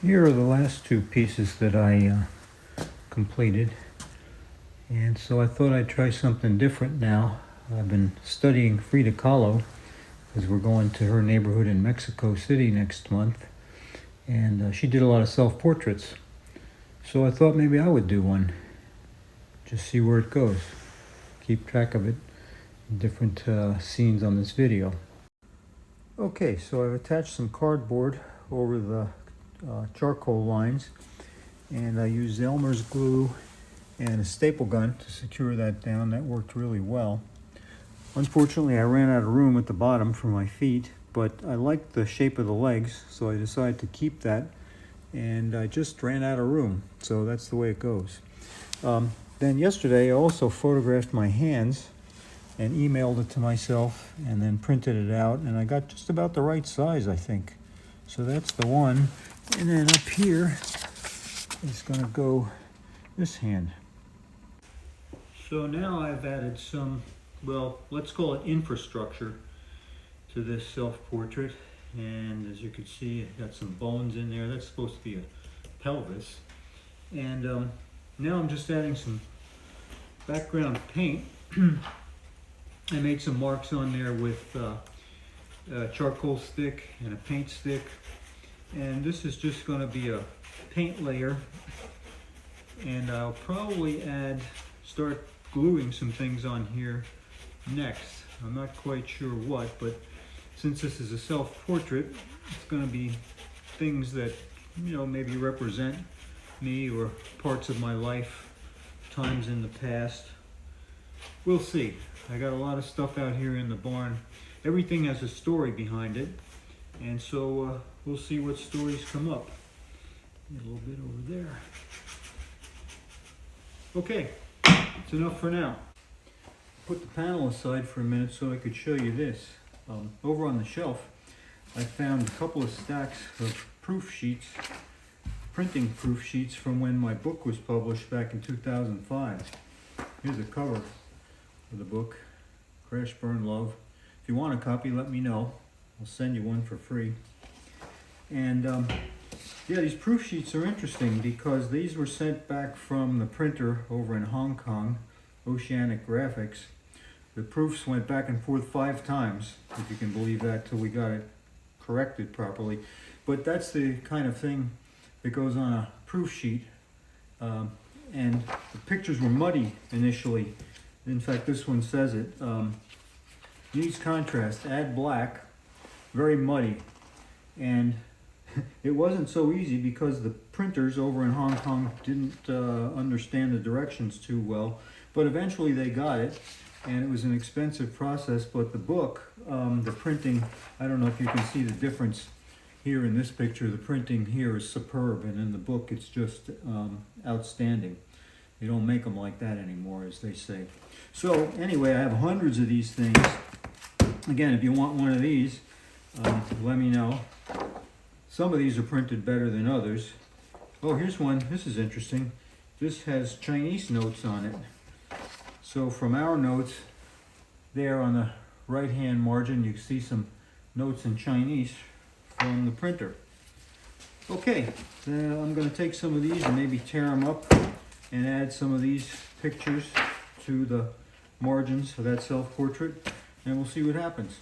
Here are the last two pieces that I completed, and so I thought I'd try something different now. I've been studying Frida Kahlo because we're going to her neighborhood in Mexico City next month, and she did a lot of self-portraits. So I thought maybe I would do one, just see where it goes, keep track of it, different scenes on this video. Okay, so I've attached some cardboard over the charcoal lines, and I used Elmer's glue and a staple gun to secure that down. That worked really well. Unfortunately, I ran out of room at the bottom for my feet, but I liked the shape of the legs, so I decided to keep that, and I just ran out of room, so that's the way it goes. Then yesterday I also photographed my hands and emailed it to myself and then printed it out, and I got just about the right size, I think. So that's the one. And then up here is going to go this hand. So now I've added some, well, let's call it infrastructure to this self-portrait. And as you can see, I've got some bones in there. That's supposed to be a pelvis. And now I'm just adding some background paint. I made some marks on there with a charcoal stick and a paint stick. And this is just going to be a paint layer. And I'll probably start gluing some things on here next. I'm not quite sure what, but since this is a self-portrait, it's going to be things that, you know, maybe represent me or parts of my life, times in the past. We'll see. I got a lot of stuff out here in the barn. Everything has a story behind it, and so we'll see what stories come up. A little bit over there. Okay, that's enough for now. Put the panel aside for a minute so I could show you this. Over on the shelf, I found a couple of stacks of proof sheets, printing proof sheets from when my book was published back in 2005. Here's a cover of the book, Crash Burn Love. If you want a copy, let me know. I'll send you one for free. And yeah, these proof sheets are interesting because these were sent back from the printer over in Hong Kong, Oceanic Graphics. The proofs went back and forth 5 times, if you can believe that, till we got it corrected properly. But that's the kind of thing that goes on a proof sheet. And the pictures were muddy initially. In fact, this one says it. Needs contrast, add black, very muddy. And it wasn't so easy because the printers over in Hong Kong didn't understand the directions too well. But eventually they got it, and it was an expensive process. But the book, the printing, I don't know if you can see the difference here in this picture. The printing here is superb, and in the book it's just outstanding. They don't make them like that anymore, as they say. So anyway, I have hundreds of these things. Again, if you want one of these, let me know. Some of these are printed better than others. Oh, here's one. This is interesting. This has Chinese notes on it. So from our notes, there on the right-hand margin, you can see some notes in Chinese from the printer. Okay, I'm going to take some of these and maybe tear them up and add some of these pictures to the margins of that self-portrait, and we'll see what happens.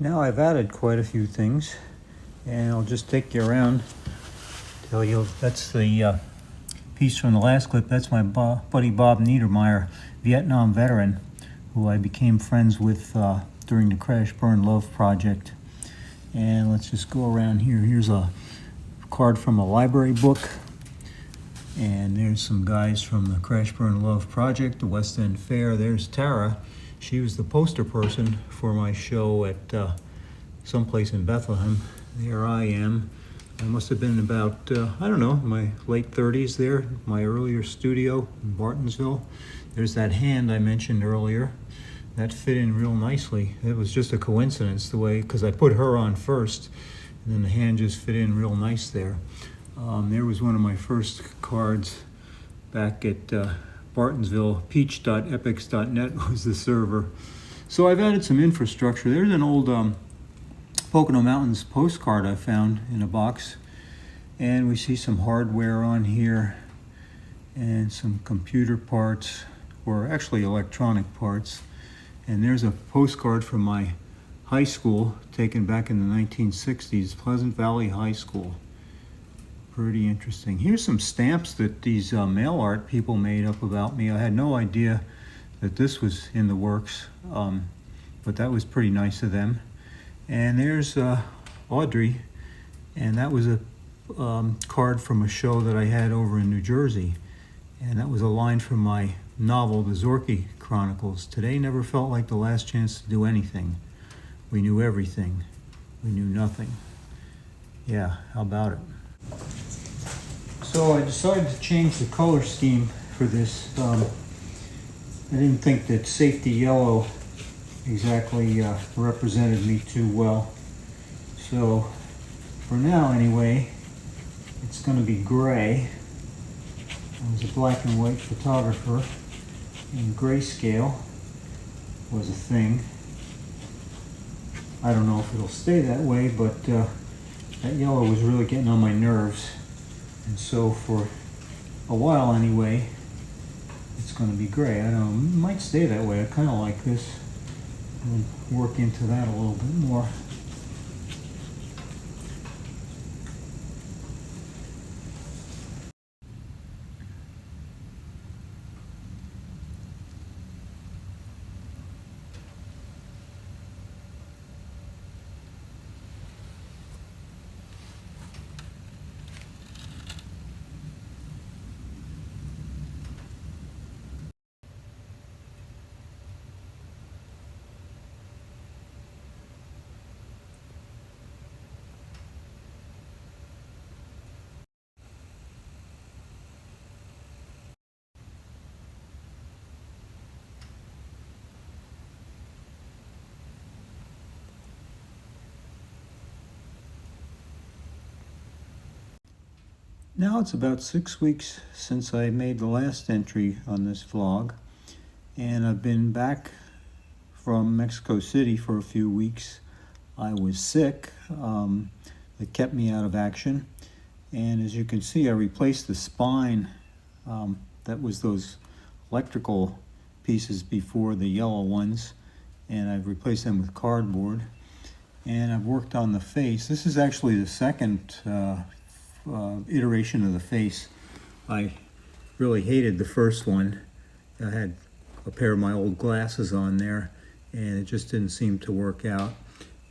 Now I've added quite a few things, and I'll just take you around, tell you that's the piece from the last clip. That's my buddy Bob Niedermeyer, Vietnam veteran, who I became friends with during the Crash Burn Love project. And let's just go around here. Here's a card from a library book, and there's some guys from the Crash Burn Love project, the West End Fair. There's Tara. She was the poster person for my show at someplace in Bethlehem. There I am. I must have been about, I don't know, my late 30s there, my earlier studio in Bartonsville. There's that hand I mentioned earlier. That fit in real nicely. It was just a coincidence the way, because I put her on first, And then the hand just fit in real nice there. There was one of my first cards back at Bartonsville. Peach.epics.net was the server. So I've added some infrastructure. There's an old Pocono Mountains postcard I found in a box. And we see some hardware on here and some computer parts, or actually electronic parts. And there's a postcard from my high school taken back in the 1960s, Pleasant Valley High School. Pretty interesting. Here's some stamps that these mail art people made up about me. I had no idea that this was in the works, but that was pretty nice of them. And there's Audrey, and that was a card from a show that I had over in New Jersey. And that was a line from my novel, The Zorky Chronicles. Today never felt like the last chance to do anything. We knew everything. We knew nothing. Yeah, how about it? So I decided to change the color scheme for this. I didn't think that safety yellow exactly represented me too well. So for now anyway, it's going to be gray. I was a black and white photographer, and grayscale was a thing. I don't know if it'll stay that way, but that yellow was really getting on my nerves. And so for a while anyway, it's going to be gray. I don't know, it might stay that way. I kind of like this. I'll work into that a little bit more. Now it's about 6 weeks since I made the last entry on this vlog, and I've been back from Mexico City for a few weeks. I was sick. It kept me out of action, and as you can see, I replaced the spine. That was those electrical pieces before, the yellow ones, and I've replaced them with cardboard. And I've worked on the face. This is actually the second iteration of the face. I really hated the first one. I had a pair of my old glasses on there, and it just didn't seem to work out.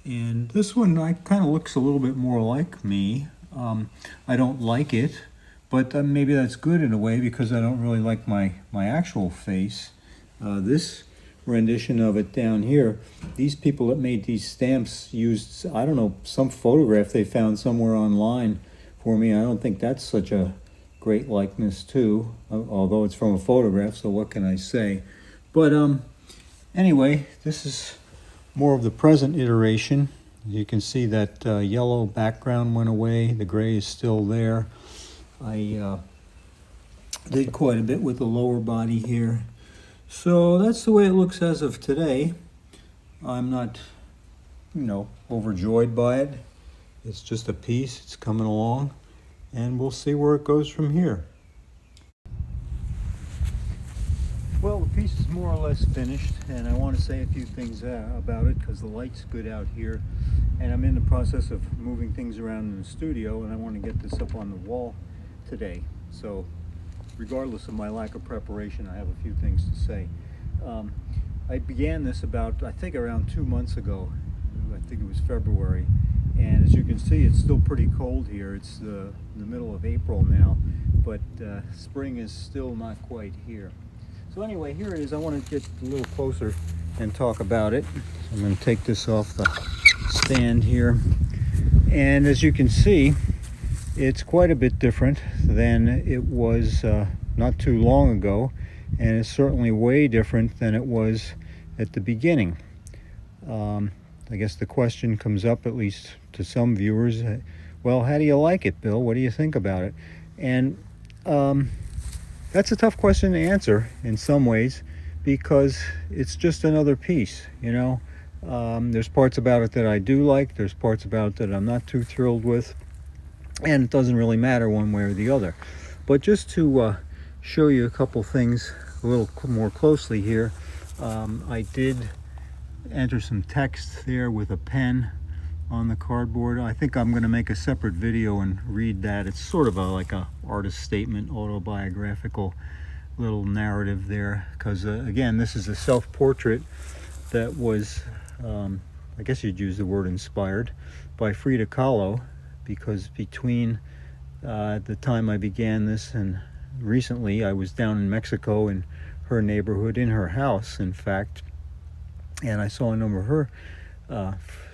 And this one kind of looks a little bit more like me. I don't like it, but maybe that's good in a way, because I don't really like my actual face. This rendition of it down here, these people that made these stamps used, I don't know, some photograph they found somewhere online for me. I don't think that's such a great likeness too, although it's from a photograph, so what can I say? But anyway, this is more of the present iteration. You can see that yellow background went away, the gray is still there. I did quite a bit with the lower body here. So that's the way it looks as of today. I'm not, overjoyed by it. It's just a piece, it's coming along, and we'll see where it goes from here. Well, the piece is more or less finished, and I want to say a few things about it, because the light's good out here, and I'm in the process of moving things around in the studio, and I want to get this up on the wall today. So regardless of my lack of preparation, I have a few things to say. I began this about, I think, around 2 months ago. I think it was February. And as you can see, it's still pretty cold here. It's the middle of April now, but spring is still not quite here. So anyway, here it is. I want to get a little closer and talk about it. So I'm going to take this off the stand here. And as you can see, it's quite a bit different than it was not too long ago, and it's certainly way different than it was at the beginning. I guess the question comes up, at least to some viewers, well, how do you like it, Bill? What do you think about it? And that's a tough question to answer in some ways, because it's just another piece, you know. There's parts about it that I do like, there's parts about it that I'm not too thrilled with, and it doesn't really matter one way or the other. But just to show you a couple things a little more closely here, I did enter some text there with a pen on the cardboard. I think I'm going to make a separate video and read that. It's sort of like a artist statement, autobiographical little narrative there, because again, this is a self-portrait that was, I guess you'd use the word inspired, by Frida Kahlo, because between the time I began this and recently, I was down in Mexico in her neighborhood, in her house, in fact, and I saw a number of her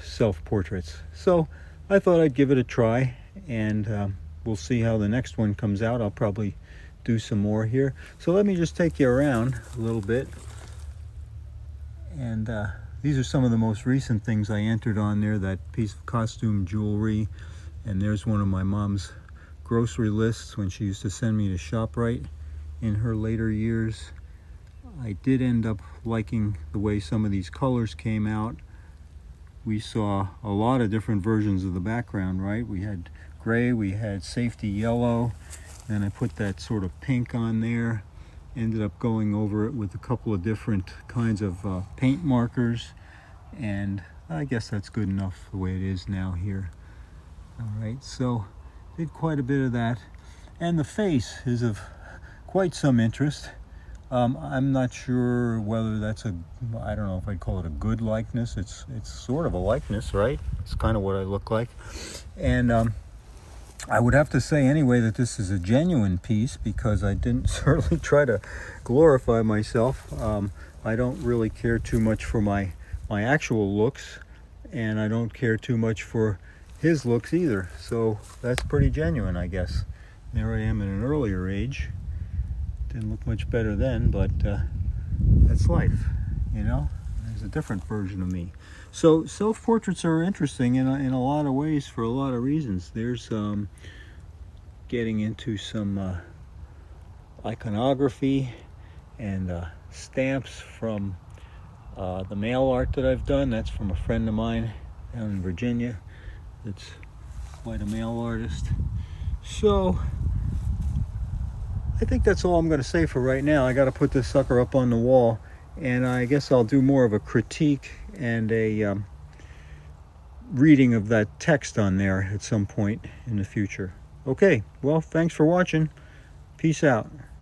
self-portraits. So I thought I'd give it a try, and we'll see how the next one comes out. I'll probably do some more here. So let me just take you around a little bit. And these are some of the most recent things I entered on there, that piece of costume jewelry. And there's one of my mom's grocery lists when she used to send me to ShopRite in her later years. I did end up liking the way some of these colors came out. We saw a lot of different versions of the background, right? We had gray, we had safety yellow, then I put that sort of pink on there. Ended up going over it with a couple of different kinds of paint markers, and I guess that's good enough the way it is now here. All right, so did quite a bit of that, and the face is of quite some interest. I'm not sure whether that's I don't know if I'd call it a good likeness. It's sort of a likeness, right? It's kind of what I look like. And I would have to say anyway that this is a genuine piece, because I didn't certainly try to glorify myself. I don't really care too much for my actual looks, and I don't care too much for his looks either. So that's pretty genuine, I guess. There I am in an earlier age. Didn't look much better then, but that's life, you know. There's a different version of me. So self-portraits are interesting in a lot of ways for a lot of reasons. There's getting into some iconography and stamps from the mail art that I've done. That's from a friend of mine down in Virginia that's quite a mail artist. So I think that's all I'm going to say for right now. I got to put this sucker up on the wall, and I guess I'll do more of a critique and a reading of that text on there at some point in the future. Okay, well, thanks for watching. Peace out.